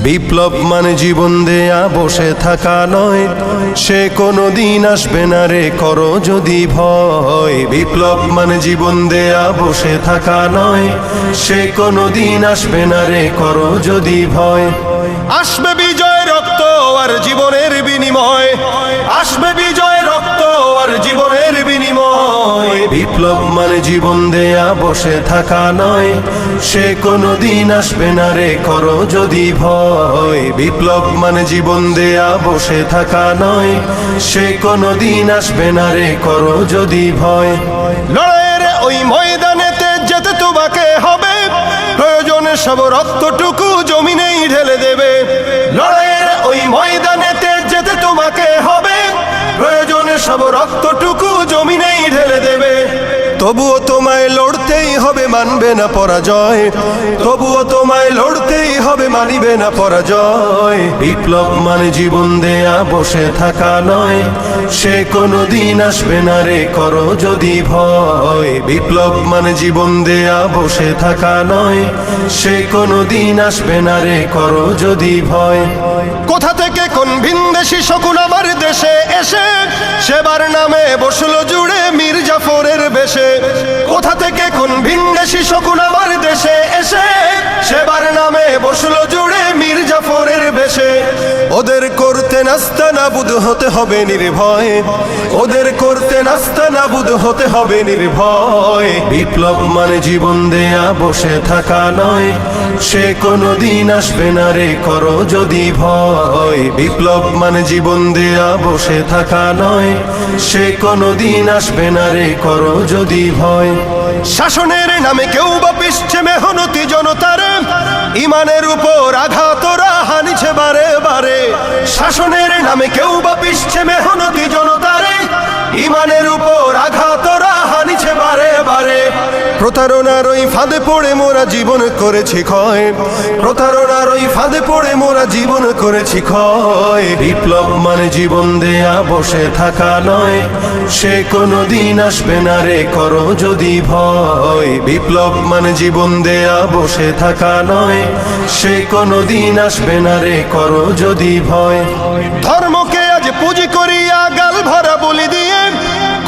বিপ্লব মানে জীবন দেয়া বসে থাকা নয়, সে কোনো দিন আসবে না রে করো যদি ভয়। বিপ্লব মানে জীবন দেয়া বসে থাকা নয়, সে কোনো দিন আসবে না রে করো যদি ভয়। আসবে বিজয় রক্ত আর জীবনের বিনিময়, আসবে বিজয় রক্ত আর জীবনের বিনিময়। বিপ্লব মানে জীবন দেয়া বসে থাকা নয়, সে কোনো দিন আসবে না রে করো যদি ভয়। বিপ্লব মানে জীবন দেয়া বসে থাকা নয়, সে কোনো দিন আসবে না রে করো যদি ভয়। লড়াইয়ের ওই ময়দানেতে যেতে তোমাকে হবে, প্রয়োজনে সব রক্তটুকু জমিনেই ঢেলে দেবে। লড়াইয়ের ওই ময়দানেতে যেতে তোমাকে হবে, প্রয়োজনে সব রক্তটুকু জমিনেই ঢেলে দেবে। তবুও তোমায় লড়তেই হবে, মানবে না পরাজয়। তবুও তোমায় লড়তেই হবে, মানিবে না পরাজয়। বিপ্লব মানে জীবন দেয়া বসে থাকা নয়, সে কোনো দিন আসবে না রে করো যদি ভয়। বিপ্লব মানে জীবন দেয়া বসে থাকা নয়, সে কোনো দিন আসবে না রে করো যদি ভয়। কোথা থেকে কোন ভিনদেশি শকুন আমার দেশে এসে সেবার নামে বসলো জুড়ে মীর জাফরের বেশে। কোথা থেকে কোন ভিনদেশি শকুন আমার দেশে এসে সেবার নামে বসলো জুড়ে মীর জাফরের বেশে। ওদের করতে নাস্তা নাবুদ হতে হবে নির্ভয়, ওদের করতে নাস্তা নাবুদ হতে হবে নির্ভয়। বিপ্লব মানে জীবন দেয়া বসে থাকা নয়, সে কোনো দিন আসবে না রে করো যদি ভয়। বিপ্লব মানে জীবন দেয়া বসে থাকা নয়, সে কোনো দিন আসবে না রে করো যদি ভয়। শাসনের নামে কেউ বা পিছছে মেহনতি জনতারে, ইমানের উপর আঘাত ওরা হানিছে বারে বারে। শাসনের নামে কেউ বা পিছছে মেহনতি জনতারে, ইমানের উপর আঘাত ওরা হানিছে বারে বারে। প্রতারণার ওই ফাঁদে পড়ে মোরা জীবন করেছি ক্ষয়, প্রতারণার ওই ফাঁদে পড়ে মোরা জীবন করেছি ক্ষয়। বিপ্লব মানে জীবন দেয়া বসে থাকা নয়, সে কোনো দিন আসবে না রে করো যদি ভয়। বিপ্লব মানে জীবন দেয়া বসে থাকা নয়, সে কোনো দিন আসবে না রে করো যদি ভয়। ধর্মকে আজ পুঁজি করিয়া গাল ভরা বলি দিয়ে,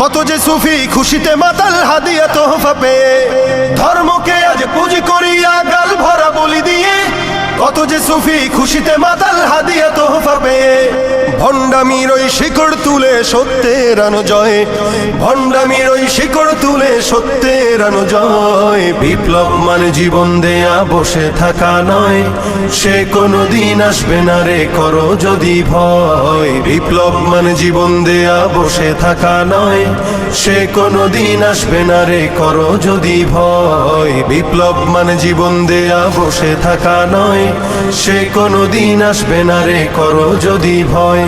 কত যে সুফি খুশিতে মাতাল হাদিয়া তোহফা পেয়ে। ধর্মকে আজ পুঁজি করিয়া গাল ভরা বলি দিয়ে, কত যে সুফি খুশিতে মাতাল হাদিয়া তোহফা পেয়ে। ভণ্ডামির ওই শিকড় তুলে সত্যের আনো জয়, ভণ্ডামির ওই শিকড় তুলে সত্যের আনো জয়। বিপ্লব মানে জীবন দেয়া বসে থাকা নয়, সে কোনো দিন আসবে না রে করো যদি ভয়। বিপ্লব মানে জীবন দেয়া বসে থাকা নয়, সে কোনো দিন আসবে না রে করো যদি ভয়। বিপ্লব মানে জীবন দেয়া বসে থাকা নয়, সে কোনো দিন আসবে না রে করো যদি ভয়।